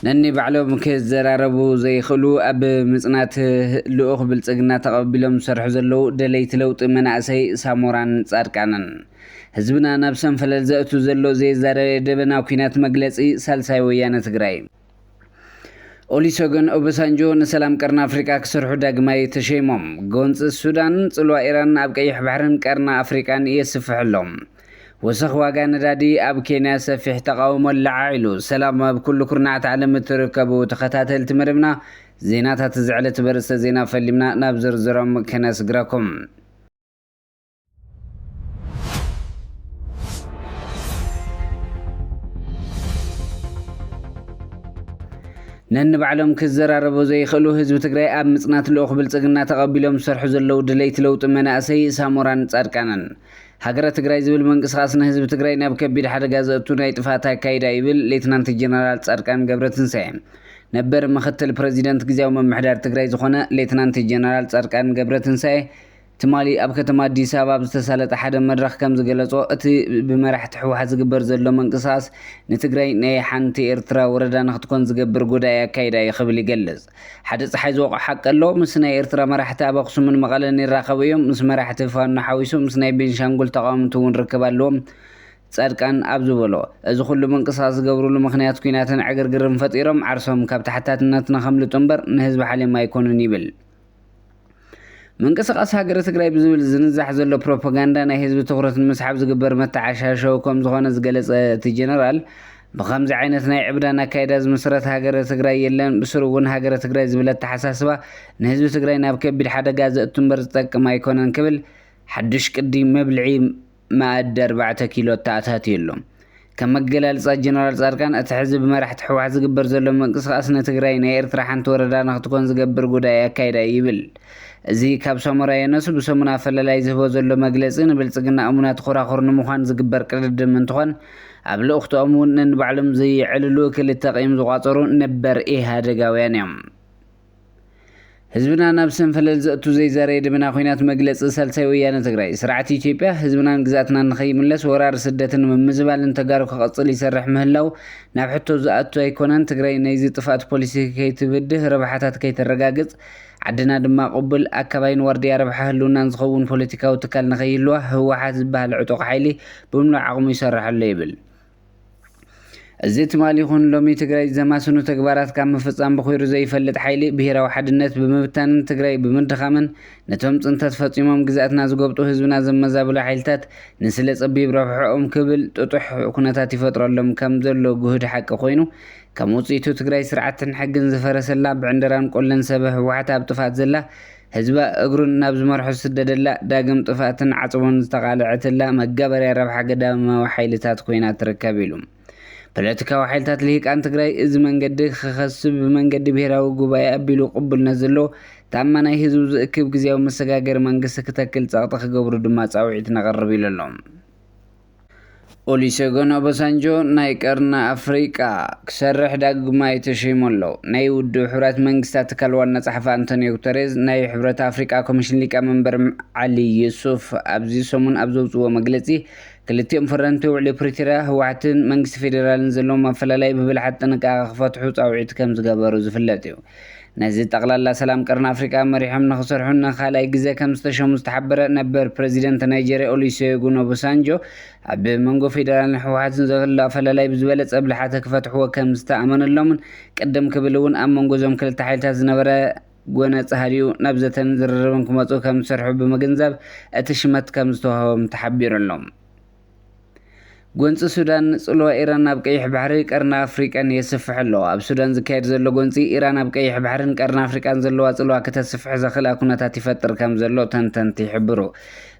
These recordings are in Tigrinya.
نني بعلوم كزراربو زي خلو أب مصنات لؤخ بالصقنا تقبلهم سرح زلو دليت لوط مناسي ساموران صادقانن حزبنا نفسن فلل زأتو زلو زي زاري دبنا كينات مغلصي سالساي ويانه تግራይ ኦሊሶገን ኦበሳንጆ ንሰላም ቀርና አፍሪካ ክሰርሑ ዳግማይ ተሸይሞም ጎንጽ ሱዳን ጽልዋ ኢራን ኣብ ቀይሕ ባሕርን ቀርና አፍሪካን የስፍሕሎም وسخ واقع ندادي أب كينيا سفيح تقاوم اللعائلو سلام بكل كرنعة علم تركبو تختاتل تمرمنا زينات تزعلت برس زينا فلمنا نابزر زرم كناس قراكم نن بعلم كزراربو زي خلو حزب تግራይ ኣብ ምጽናት ልኡኽ ብልጽግና ተቐቢሎም ሰርሑ ዘለው ድሌት ለውጥ መናእሰይ ሳሞራን ጻድቃንን ሃገረ ትግራይ ዝብል መንቅስቃስ ህዝብ ትግራይ ናብ ከቢድ ሓደጋ ዘእቱ ናይ ጥፋት ኣካይዳ ይብል ሌትናንት ጀነራል ጻድቃን ገብረትንሳኤ ነበር ምክትል ፕሬዚደንት ግዚያዊ መምሕዳር ትግራይ ዝኾነ ሌትናንት ጀነራል ጻድቃን ገብረትንሳኤ ትማሊ ኣብ ከተማ አዲስ አበባ ዝተሳለጠ ሓደ መድረኽ ከም ዝገለጾ እቲ ብመራሕቲ ሕወሓት ዝግበር ዘሎ መንቅስቃስ ንትግራይ ናይ ሓንቲ ኤርትራ ወረዳ ንኽትኮን ዝገብር ጉዳይ ኣካይዳ ይኽብል ይገልጽ ሓደ ፀሓይ ዝወቕዕ ሓቂ ኣሎ ምስ ናይ ኤርትራ መራሕቲ ኣብ ኣኽሱምን መቐለን ይራኸቡ እዮም ምስ መራሕቲ ፋኖ ሓዊሱ ምስ ናይ ቤንሻንጉል ተቃውምቲ እውን ርክብ ኣለዎም ጻድቃን ኣብ ዝበሎ እዚ ኩሉ መንቅስቃስ ዝገብርሉ ምክንያት ኩናትን ዕግርግርን ፈጢሮም ዓርሶም ካብ ተሓታትነት ንኸምልጡ እምበር ንህዝቢ ሓሊማ ኣይኮኑን ይብል منقسقاس هاجر تግራይ بزول زنزح زلو بروباغندا ናይ ህዝቢ ትኩረት መስሓብ ዝግበር መተዓሻሸው ከም ዝኾነ ዝገለጸ እቲ ጀነራል بخمس عينت ናይ ዕብዳና ካይዳ ዝመስረት ሃገረ ትግራይ የለን ብስሩውን ሃገረ ትግራይ ዝብለት ተሓሳስባ ንህዝቢ ትግራይ ናብ ከቢድ ሓደጋ ዘእቱ እምበር ዝጠቅም ኣይኮነን ክብል ሓድሽ ቅዲ መብልዒ ማኣዲ 4 ኪሎ ተኣታትየሎም ከም መገላልጻ ጀነራል ጻድቃን እቲ ህዝብ መራሕቲ ሕወሓት ዝግበር ዘሎ መንቅስቃስ ንትግራይ ናይ ኤርትራ ሓንቲ ወረዳ ንኽትኮን ዝገብር ጉዳይ ኣካይዳ ይብል እዚ ካብ ሰሞራ የነሱ ብሰሙና ፈለላይ ዝህቦ ዘሎ መግለጺ ንብልጽግና እሙናት ኮራኮር ንምዃን ዝግበር ቅድድም እንትኾን ኣብ ልኡኽቶም እውን ንባዕሎም ዘይዕልሉ ክልተ ቂም ዝቋፀሩ ነበር ኢህአዴጋውያን እዮም ህዝብና ናብ ሰንፈለል ዘእቱ ዘይዛረየ ድምና ኩናት መግለጺ ሳልሳይ ወያነ ትግራይ ስርዓት ኢትዮጵያ ህዝብናን ግዛትናን ንኸይምለስ ወራር ስደትን ምምዝባልን ተጋሩ ክቐጽል ይሰርሕ ምህላው ናብ ሕቶ ዝኣቱ ኣይኮነን ትግራይ ናይዚ ጥፋት ፖሊሲ ከይትብድህ ረብሓታት ከይተረጋግጽ عدنا دما قبل أكباين وردي ربح هلونان زخون بوليتيكا وتكال نخيلوه هو حاسب بهالعتوق حيلي بمنع عقم يسرح الليبل الزيت مالي خون لومي تقراي زماسونو تكبارات كام مفصام بخير زي فلت حيلي بهيرا واحد الناس بمبتان تقراي بمنتخامن نتوم تنتات فاطمام جزاتنا زغبطو حزبنا زمزابلا حيلتات نسلت صبي برفعهم كبل تطح كنتات يفطر لهم كم زلو جهد حق خوينو كموصيتو تግራይ ስርዓትን ሕግን ዝፈረሰላ ብዕንደራን ቆለን ሰበህ ዋዕታ ብጥፋት ዘላ ህዝባ እግሩን ናብ ዝመርሑ ስደደላ ዳግም ጥፋትን ዓጽቦን ዝተቃልዐትላ መጋበርያ ረብሓ ገዳማዊ ሓይልታት ኮይና ትርከብ ኢሉ ፖለቲካዊ ሓይልታት ልሂቃን ትግራይ እዚ መንገዲ ክኸስብ ብመንገዲ ብሄራዊ ጉባኤ ኣቢሉ ቅቡልነት ዘሎ ታማናይ ህዝብ ዝእክብ ግዜያዊ መሰጋገር መንግስቲ ክተክል ጸቕጢ ክገብሩ ድማ ጻውዒት ነቐርብ ኢሎም ኦሊሶገን ኦበሳንጆ ናይ ቀርና አፍሪካ ክሰርሕ ዳግማይ ተሸይሞሎ ናይ ውድብ ሕብረት መንግስታት ትካል ዋና ጸሓፊ አንቶኒዮ ጉተሬዝ ናይ ሕብረት አፍሪካ ኮሚሽን ሊቀመንበር ዓሊ ዩሱፍ ኣብዚ ሰሙን ኣብ ዘውፅዎ መግለጺ ክልቲኦም ፈረንቲ ውዕሊ ፕሪቶሪያ ህወሓትን መንግስቲ ፌደራልን ዘለዎም ኣፈላላይ ብብልሓት ጥንቃቐ ክፈትሑ ጻውዒት ከም ዝገበሩ ዝፍለጥ እዩ ነዚ ጠቅላላ ሰላም ቀርና አፍሪካ መሪሖም ንኽሰርሑን ካልኣይ ግዜ ከም ዝተሸሙ ዝተሓበረ ነበር ፕሬዚደንት ናይጀርያ ኦሉሴጉን ኦባሳንጆ ኣብ መንጎ ፌደራልን ሕወሓትን ዘሎ ኣፈላላይ ብዝበለፀ ብልሓት ክፈትሕዎ ከም ዝተኣመነሎምን ቅድም ክብል እውን ኣብ መንጎ እዞም ክልተ ሓይልታት ዝነበረ ጎነፅ ሃዲኡ ናብ ዘተን ዝርርብን ክመፁ ከም ዝሰርሑ ብምግንዛብ እቲ ሽመት ከም ዝተዋህቦም ተሓቢሩሎም ጎንጽ ሱዳን ጽልዋ ኢራን ኣብ ቀይሕ ባሕሪ ቀርና አፍሪካን የስፍሕ ኣሎ ኣብ ሱዳን ዝካየድ ዘሎ ጎንጺ ኢራን ኣብ ቀይሕ ባሕርን ቀርና አፍሪካን ዘለዋ ጽልዋ ከተስፍሕ ዘኽእላ ኩነታት ይፈጥር ከም ዘሎ ተንተንቲ ይሕብሩ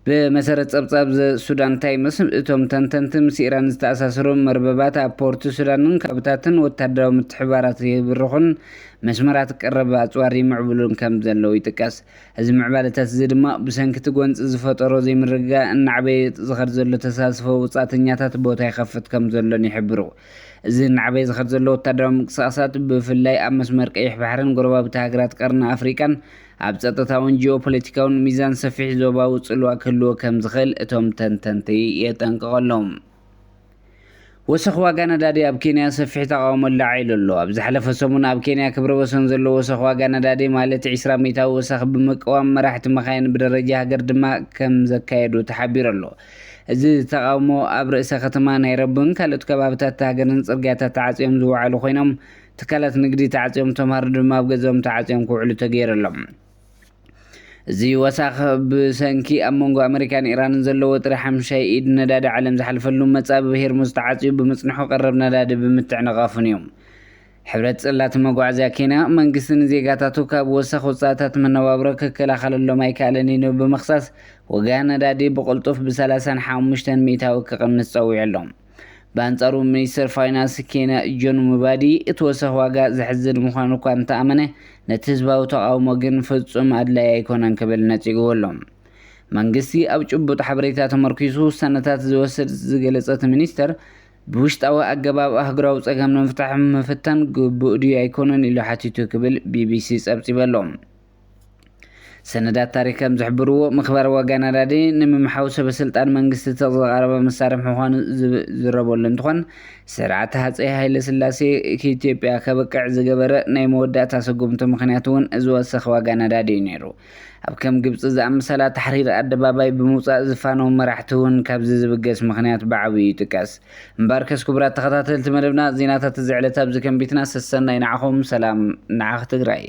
بمسارة أبطاب السودان تايمس توم تنتم سيران استأساسر مرببات بورت السودان كابتاتن وتداوم التحوارات بالرخن مسمرات قربات واري معبلون كم زلو يتكاس هذه معبالة تزيد ما بسنك تقون زفترو زي مرقا النعبي زخر زلو تساسفو وصاتنياتات بوتا يخفت كم زلو يحبرو زين عبي زخر زلو تداوم قصاصات بفلاي أمس مرقيح بحرن قربا بتاقرات قرن أفريكان أبسطتاون جيوبوليتيكاون ميزان سفيح زوبا وصلوا كلو كم زخل اتهم تنتنتي يتنقلهم ወሰኽ ዋጋ ነዳዲ ኣብ ኬንያ ሰፊሕ ተቃውሞ ላዒሉ ኣሎ። ኣብ ዝሓለፈ ሰሙን ኣብ ኬንያ ክብረ ወሰን ዘለዎ ወሰኽ ዋጋ ነዳዲ ማለት 20 ሚታዊ ወሰኽ ብምቅዋም መራሕቲ መኻይን ብደረጃ ሃገር ድማ ከም ዘካየዱ ተሓቢሩ ኣሎ። እዚ ተቃውሞ ኣብ ርእሰ ከተማ ናይሮቢን ካልኦት ከባቢታት ሃገርን ጽርግያታት ተዓጽዮም ዝውዕሉ ኮይኖም ትካላት ንግዲ ተዓጽዮም ተምሃሮ ድማ ኣብ ገዝኦም ተዓጽዮም ክውዕሉ ተገይሮሎም። እዚ ወሳኽ ብሰንኪ ኣብ መንጎ ኣሜሪካን ኢራንን ዘለዎ ጥረ 5 ኢድ ነዳዲ ዓለም ዝሓልፈሉ መጻብ ብሄርሙዝ ተዓጽዩ ብምጽንሑ ቀረብ ነዳዲ ብምትዕንቃፉን እዮም። ሕብረት ጽላት መጓዓዝያ ኬንያ መንግስቲ ንዜጋታቱ ካብ ወሳኽ ወጻእታት መነባብሮ ክከላኸለሎም ኣይከኣለን ኢሉ ብምኽሳስ ዋጋ ነዳዲ ብቕልጡፍ ብ35 ሚእታዊ ክቕንስ ፀዊዑሎም። በአንጻሩ ሚኒስትር ፋይናንስ ኬንያ ጆን ሙባዲ እቲ ወሰኽ ዋጋ ዝሕዝን ምዃኑ እኳ እንተኣመነ ነቲ ህዝባዊ ተቃውሞ ግን ፍጹም ኣድላይ ኣይኮነን ክብል ነፂግዎሎም። መንግስቲ ኣብ ጭቡጥ ሓበሬታ ተመርኪሱ ውሳነታት ዝወስድ ዝገለጸት ሚኒስተር ብውሽጣዊ ኣገባብ ኣህጉራዊ ፀገም ንምፍታሕ ምፍታን ግቡእ ድዩ ኣይኮነን ኢሉ ሓቲቱ ክብል ቢቢሲ ጸብጺበሎም። ሰነዳት ታሪክ ከም ዝሕብርዎ ምኽባር ዋጋ ነዳዲ ንምምሓው ሰበስልጣን መንግስቲ ተዘቃረበ መሳርሒ ምዃኑ ዝረበሉ እንትኾን ስርዓት ሃፀይ ሃይለ ስላሴ ኢትዮጵያ ከበቅዕ ዝገበረ ናይ መወዳእታ ስጉምቲ ምክንያት እውን እዚ ወሰኽ ዋጋ ነዳዲ እዩ ነይሩ። ኣብ ከም ግብፂ ዝኣመሰላ ተሕሪር ኣደባባይ ብምውፃእ ዝፋነው መራሕቲ እውን ካብዚ ዝብገስ ምክንያት ብዓብዪ ይጥቀስ። እምበር ከስ ክቡራት ተኸታተልቲ መደብና ዜናታት እዚ ዕለት ኣብዚ ከንቢትና ሰሰናይ ንዓኹም ሰላም ንዓኽ ትግራይ።